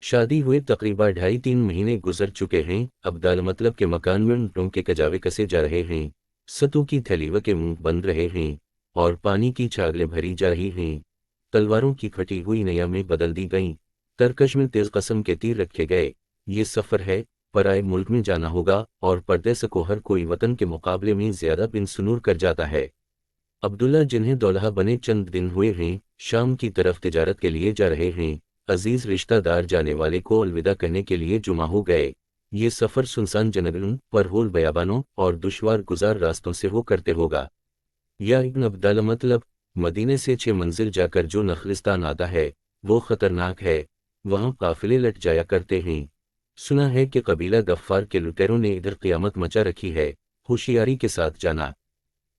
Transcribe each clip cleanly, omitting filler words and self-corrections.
शादी हुए तकरीबन 2.5-3 महीने गुजर चुके हैं। अब दाल के मकान में ऊँटों के कजावे कसे जा रहे हैं, सतों की थैलीव के मुंह बंद रहे हैं और पानी की छागलें भरी जा रही हैं। तलवारों की फटी हुई नैया में बदल दी गईं, तरकश में तेज कसम के तीर रखे गए। ये सफ़र है, पराए मुल्क में जाना होगा और परदेस को हर कोई वतन के मुकाबले में ज़्यादा बिनसुनूर कर जाता है। अब्दुल्ला जिन्हें दौल्हा बने चंद दिन हुए हैं, शाम की तरफ तिजारत के लिए जा रहे हैं। अजीज रिश्तेदार जाने वाले को अलविदा कहने के लिए जुमा हो गए। ये सफ़र सुनसान जनगलों, परहोल बयाबानों और दुश्वार गुजार रास्तों से हो करते होगा। या इब्न अब्दल मदीने से 6 मंजिल जाकर जो नखलिस्तान आता है, वो ख़तरनाक है। वहाँ काफिले लट जाया करते हैं। सुना है कि कबीला गफ्फार के लुटेरों ने इधर क़यामत मचा रखी है, होशियारी के साथ जाना।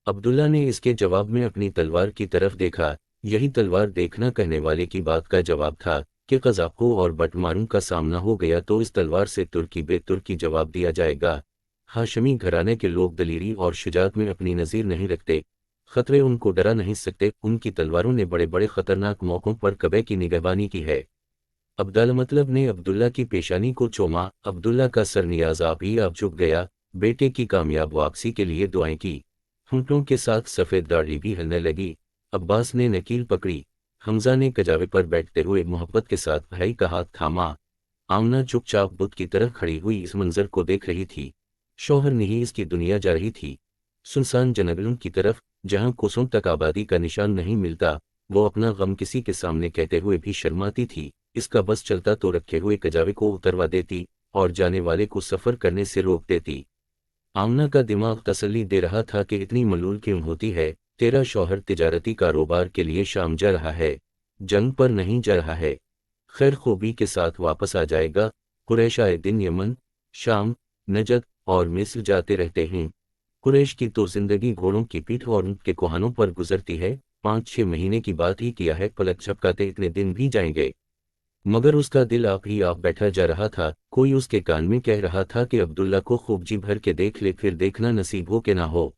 अब्दुल्ला ने इसके जवाब में अपनी तलवार की तरफ देखा। यही तलवार देखना कहने वाले की बात का जवाब था कि कज़ाक़ों और बटमारों का सामना हो गया तो इस तलवार से तुर्की बेतुर्की जवाब दिया जाएगा। हाशमी घराने के लोग दलीरी और शुजात में अपनी नज़ीर नहीं रखते, खतरे उनको डरा नहीं सकते। उनकी तलवारों ने बड़े बड़े ख़तरनाक मौक़ों पर कबे की निगहबानी की है। अब्दुल ने अब्दुल्ला की पेशानी को चूमा। अब्दुल्ला का सर नियाज़ आप ही आप झुक गया। बेटे की कामयाब वापसी के लिए दुआएं की। होंठों के साथ सफ़ेद दाढ़ी भी हिलने लगी। अब्बास ने नकील पकड़ी। हमजा ने कजावे पर बैठते हुए मोहब्बत के साथ भाई का हाथ थामा। आमना चुपचाप बुत की तरह खड़ी हुई इस मंजर को देख रही थी। शौहर नहीं इसकी दुनिया जा रही थी, सुनसान जनगलों की तरफ, जहां कोसों तक आबादी का निशान नहीं मिलता। वो अपना गम किसी के सामने कहते हुए भी शर्माती थी। इसका बस चलता तो रखे हुए कजावे को उतरवा देती और जाने वाले को सफ़र करने से रोक देती। आमना का दिमाग तसल्ली दे रहा था कि इतनी मलूल क्यों होती है। तेरा शौहर तिजारती कारोबार के लिए शाम जा रहा है, जंग पर नहीं जा रहा है। खैर खूबी के साथ वापस आ जाएगा। कुरैश आए दिन यमन, शाम, नजद और मिस्र जाते रहते हैं। कुरैश की तो जिंदगी घोड़ों की पीठ और ऊंट के कोहानों पर गुजरती है। 5-6 महीने की बात ही किया है, पलक झपकाते इतने दिन भी जाएंगे। मगर उसका दिल आप ही आप बैठा जा रहा था। कोई उसके कान में कह रहा था कि अब्दुल्ला को खूब जी भर के देख ले, फिर देखना नसीब हो के ना हो।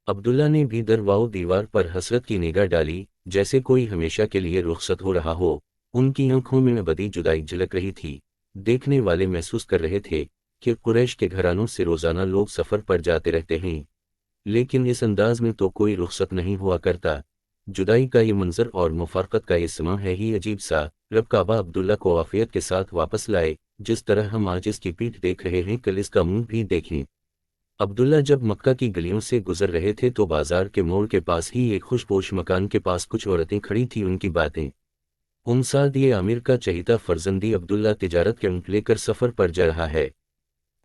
अब्दुल्ला ने भी दरवाओ दीवार पर हसरत की निगाह डाली, जैसे कोई हमेशा के लिए रुखसत हो रहा हो। उनकी आंखों में बदी जुदाई झलक रही थी। देखने वाले महसूस कर रहे थे कि कुरैश के घरानों से रोजाना लोग सफर पर जाते रहते हैं, लेकिन इस अंदाज में तो कोई रुखसत नहीं हुआ करता। जुदाई का ये मंजर और मुफारकत का ये समा है ही अजीब सा। रब काबा अब्दुल्ला को आफियत के साथ वापस लाए। जिस तरह हम आज इसकी पीठ देख रहे हैं, कल इसका मुंह भी देखें। अब्दुल्ला जब मक्का की गलियों से गुजर रहे थे तो बाजार के मोड़ के पास ही एक खुशपोश मकान के पास कुछ औरतें खड़ी थी। उनकी बातें उमसाद ये आमिर का चहीता फर्जंदी अब्दुल्ला तिजारत के ऊँट लेकर सफ़र पर जा रहा है।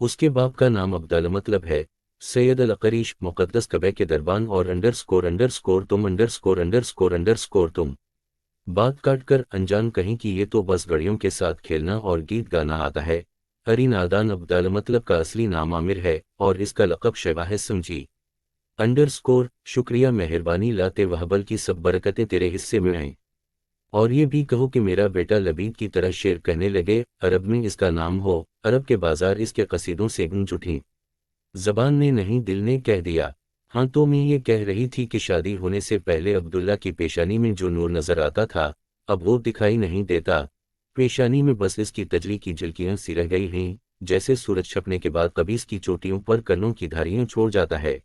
उसके बाप का नाम अब्दुल है, सैयद अल अकरीश, मुक़द्दस कबे के दरबान और तुम। बात काट कर अनजान कहीं कि ये तो बस गड़ियों के साथ खेलना और गीत गाना आता है। हरी नादान अब्दुल का असली नाम आमिर है और इसका लक़ब शैबा है। समझी शुक्रिया मेहरबानी लाते वहबल की सब बरकतें तेरे हिस्से में आएं। और ये भी कहो कि मेरा बेटा लबीद की तरह शेर कहने लगे, अरब में इसका नाम हो। अरब के बाजार इसके कसीदों से गूंज उठी। ज़बान ने नहीं दिल ने कह दिया। हाँ तो मैं ये कह रही थी कि शादी होने से पहले अब्दुल्ला की पेशानी में जो नूर नजर आता था, अब वो दिखाई नहीं देता। पेशानी में बस इसकी तजली की झलकियां सी रह गई हैं, जैसे सूरज छपने के बाद कभी इसकी चोटियों पर कन्नों की धारियां छोड़ जाता है।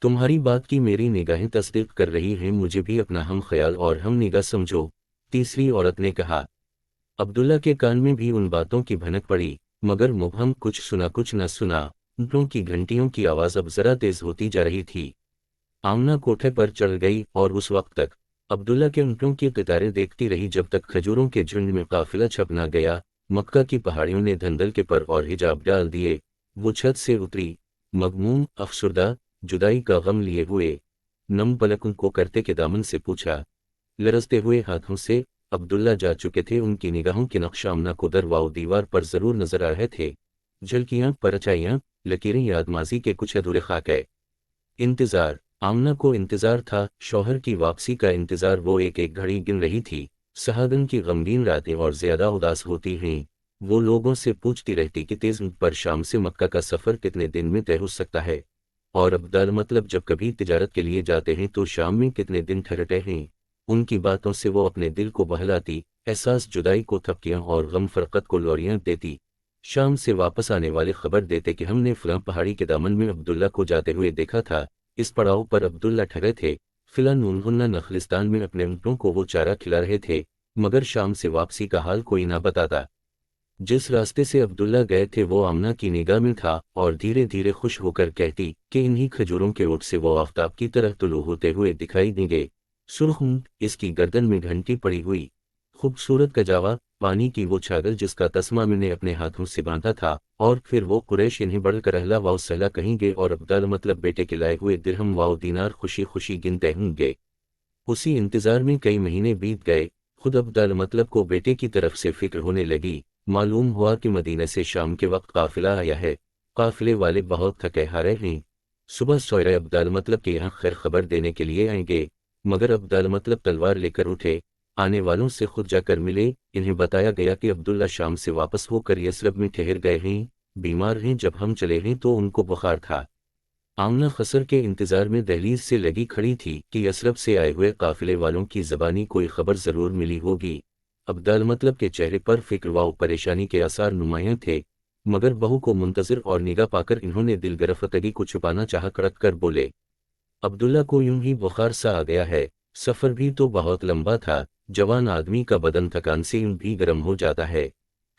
तुम्हारी बात की मेरी निगाहें तस्दीक कर रही हैं, मुझे भी अपना हम ख्याल और हम निगाह समझो, तीसरी औरत ने कहा। अब्दुल्ला के कान में भी उन बातों की भनक पड़ी, मगर मुबहम, कुछ सुना कुछ न सुना। ऊँटों की घंटियों की आवाज़ अब ज़रा तेज़ होती जा रही थी। आमना कोठे पर चढ़ गई और उस वक्त तक अब्दुल्ला के ऊँटों की कतारें देखती रही जब तक खजूरों के झुंड में काफिला छप न गया। मक्का की पहाड़ियों ने धंधल के पर और हिजाब डाल दिए। वो छत से उतरी, मगमूम, अफसुर्दा, जुदाई का गम लिए हुए। नम पलकों को करते के दामन से पूछा। लरजते हुए हाथों से। अब्दुल्ला जा चुके थे। उनकी निगाहों के नक्श आमना को दरवाओ दीवार पर जरूर नजर आ रहे थे। झलकियां, परछाइयां, लकीरें, याद माजी के कुछ अधूरे खाके। इंतजार, आमना को इंतजार था, शौहर की वापसी का इंतजार। वो एक एक घड़ी गिन रही थी। सहागन की गमगीन रातें और ज्यादा उदास होती हैं। वो लोगों से पूछती रहती कि तेज ऊँट पर शाम से मक्का का सफर कितने दिन में तय हो सकता है, और अब्दुल जब कभी तिजारत के लिए जाते हैं तो शाम में कितने दिन ठहरते हैं। उनकी बातों से वो अपने दिल को बहलाती احساس جدائی کو تھپکیاں اور غم فرقت کو لوریاں دیتی۔ شام سے واپس آنے والے خبر دیتے کہ ہم نے فلاں پہاڑی کے دامن میں عبداللہ کو جاتے ہوئے دیکھا تھا۔ اس پڑاؤ پر عبداللہ ٹھہرے تھے۔ فلاں نونغنہ نخلستان میں اپنے اونٹوں کو وہ چارہ کھلا رہے تھے، مگر شام سے واپسی کا حال کوئی نہ بتاتا۔ جس راستے سے عبداللہ گئے تھے وہ آمنہ کی نگاہ میں تھا اور دھیرے دھیرے خوش ہو کر کہتی کہ انہی کھجوروں کے اوٹ سے وہ آفتاب کی طرح طلوع ہوتے ہوئے دکھائی دیں گے۔ سرخ اونٹ، اس کی گردن میں گھنٹی پڑی ہوئی، خوبصورت کجاوا، پانی کی وہ چھاگل جس کا تسمہ میں نے اپنے ہاتھوں سے باندھا تھا، اور پھر وہ قریش انہیں بڑھ کر اہلا واؤ سہلا کہیں گے اور عبداللہ مطلب بیٹے کے لائے ہوئے درہم واؤ دینار خوشی خوشی گنتے ہوں گے۔ اسی انتظار میں کئی مہینے بیت گئے۔ خود عبداللہ مطلب کو بیٹے کی طرف سے فکر ہونے لگی۔ معلوم ہوا کہ مدینہ سے شام کے وقت قافلہ آیا ہے۔ قافلے والے بہت تھکے ہارے ہیں۔ صبح سویرے عبداللہ مطلب کے یہاں خیر خبر دینے کے لیے آئیں گے، مگر عبداللہ مطلب تلوار لے کر اٹھے۔ آنے والوں سے خود جا کر ملے۔ انہیں بتایا گیا کہ عبداللہ شام سے واپس ہو کر یثرب میں ٹھہر گئے ہیں، بیمار ہیں۔ جب ہم چلے ہیں تو ان کو بخار تھا۔ آمنہ خسر کے انتظار میں دہلیز سے لگی کھڑی تھی کہ یثرب سے آئے ہوئے قافلے والوں کی زبانی کوئی خبر ضرور ملی ہوگی۔ عبداللہ مطلب کے چہرے پر فکر و پریشانی کے آثار نمایاں تھے، مگر بہو کو منتظر اور نگاہ پا کر انہوں نے دل گرفتگی کو چھپانا چاہا، کڑک کر بولے، عبداللہ کو یوں ہی بخار سا آ گیا ہے۔ سفر بھی تو بہت لمبا تھا، جوان آدمی کا بدن تھکان سے یوں بھی گرم ہو جاتا ہے۔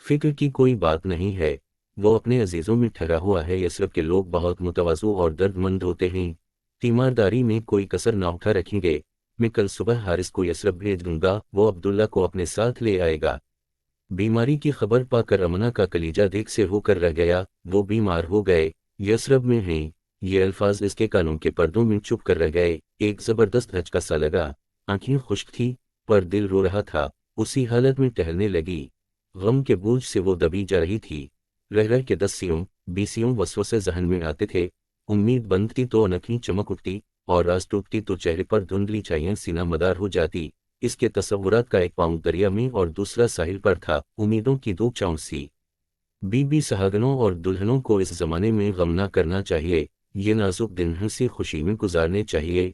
فکر کی کوئی بات نہیں ہے، وہ اپنے عزیزوں میں ٹھہرا ہوا ہے۔ یثرب کے لوگ بہت متواضع اور درد مند ہوتے ہیں، تیمارداری میں کوئی کسر نہ اٹھا رکھیں گے۔ میں کل صبح حارث کو یثرب بھیج دوں گا، وہ عبداللہ کو اپنے ساتھ لے آئے گا۔ بیماری کی خبر پا کر امنہ کا کلیجہ دیگ سے ہو کر رہ گیا۔ وہ بیمار ہو گئے، یثرب میں ہیں، یہ الفاظ اس کے کانوں کے پردوں میں چھپ کر رہ گئے۔ ایک زبردست دھچکا سا لگا، آنکھیں خشک تھی پر دل رو رہا تھا۔ اسی حالت میں ٹہلنے لگی، غم کے بوجھ سے وہ دبی جا رہی تھی۔ رہ رہ کے 10 وسوسے ذہن میں آتے تھے۔ امید بندتی تو انکھی چمک اٹھتی، اور راز ٹوٹتی تو چہرے پر دھندلی چھائیاں سینہ مدار ہو جاتی۔ اس کے تصورات کا ایک پاؤں دریا میں اور دوسرا ساحل پر تھا، امیدوں کی دو چاؤں سی۔ بی سہاگنوں اور دلہنوں کو اس زمانے میں غم نہ کرنا چاہیے، یہ نازک دن ہنسی خوشی میں گزارنے چاہیے۔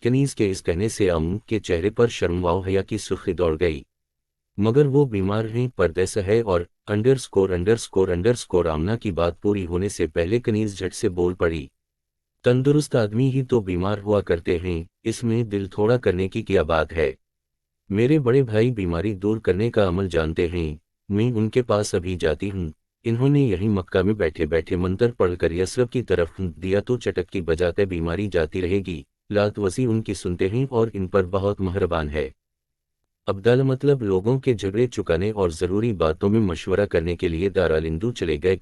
کنیز کے اس کہنے سے امن کے چہرے پر شرم و حیا کی سرخی دوڑ گئی۔ مگر وہ بیمار ہیں، پردے سے ہے اور آمنہ کی بات پوری ہونے سے پہلے کنیز جھٹ سے بول پڑی، تندرست آدمی ہی تو بیمار ہوا کرتے ہیں، اس میں دل تھوڑا کرنے کی کیا بات ہے؟ میرے بڑے بھائی بیماری دور کرنے کا عمل جانتے ہیں، میں ان کے پاس ابھی جاتی ہوں۔ انہوں نے یہیں مکہ میں بیٹھے بیٹھے منتر پڑھ کر یثرب کی طرف دیا تو چٹکی بجاتے بیماری جاتی رہے گی۔ لات وسیع ان کی سنتے ہیں اور ان پر بہت مہربان ہے۔ عبداللہ مطلب لوگوں کے جھگڑے چکانے اور ضروری باتوں میں مشورہ کرنے کے لیے دارالندو چلے گئے۔